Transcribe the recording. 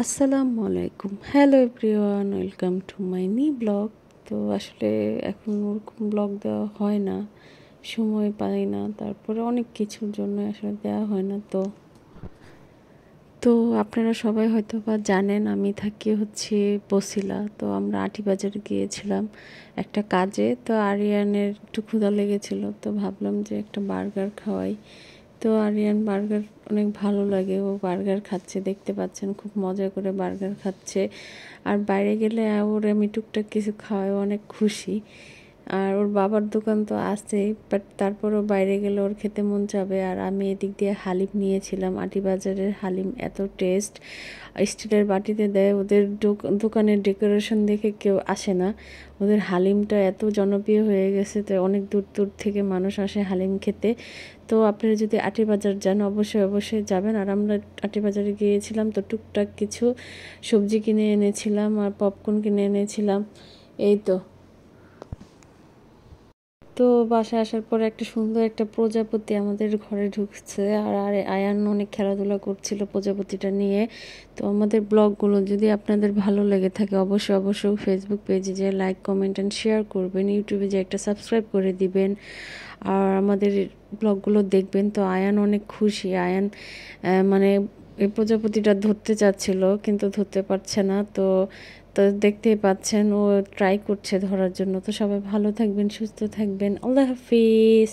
আসসালামু আলাইকুম, hello everyone, welcome to my new blog. তো আসলে এখন ওরকম ব্লগ দেওয়া হয় না, সময় পাই না, তারপরে অনেক কিছুর জন্য আসলে দেওয়া হয় না। তো আপনারা সবাই হয়তো বা জানেন আমি থাকি হচ্ছে বসিলা। তো আমরা আটিবাজারে গিয়েছিলাম একটা কাজে। তো আরিয়ানের একটু ক্ষুধা লেগেছিল, তো ভাবলাম যে একটা বার্গার খাওয়াই। তো আরিয়ান বার্গার অনেক ভালো লাগে, ও বার্গার খাচ্ছে, দেখতে পাচ্ছেন খুব মজা করে বার্গার খাচ্ছে। আর বাইরে গেলে ওর আমি টুকটাক কিছু খাওয়াই, অনেক খুশি। আর ওর বাবার দোকান তো আছেই, বাট তারপরও বাইরে গেলে ওর খেতে মন যাবে। আর আমি এদিক দিয়ে হালিম নিয়েছিলাম, আটিবাজারের হালিম এত টেস্ট, স্টিলের বাটিতে দেয়। ওদের দোকানের ডেকোরেশন দেখে কেউ আসে না, ওদের হালিমটা এত জনপ্রিয় হয়ে গেছে, তো অনেক দূর দূর থেকে মানুষ আসে হালিম খেতে। তো আপনারা যদি আটিবাজার যান অবশ্যই অবশ্যই যাবেন। আর আমরা আটিবাজারে গিয়েছিলাম, তো টুকটাক কিছু সবজি কিনে এনেছিলাম আর পপকর্ন কিনে এনেছিলাম, এই তো। তো বাসায় আসার পরে একটা সুন্দর একটা প্রজাপতি আমাদের ঘরে ঢুকছে, আর আর আয়ান অনেক খেলাধুলা করছিল প্রজাপতিটা নিয়ে। তো আমাদের ব্লগগুলো যদি আপনাদের ভালো লেগে থাকে অবশ্যই অবশ্যই ফেসবুক পেজে যে লাইক কমেন্ট অ্যান্ড শেয়ার করবেন, ইউটিউবে যে একটা সাবস্ক্রাইব করে দিবেন, আর আমাদের ব্লগগুলো দেখবেন। তো আয়ান অনেক খুশি, আয়ান মানে এই প্রজাপতিটা ধরতে চাচ্ছিল কিন্তু ধরতে পারছে না। তো তো দেখতেই পাচ্ছেন ও ট্রাই করছে ধরার জন্য। তো সবাই ভালো থাকবেন, সুস্থ থাকবেন, আল্লাহ হাফিজ।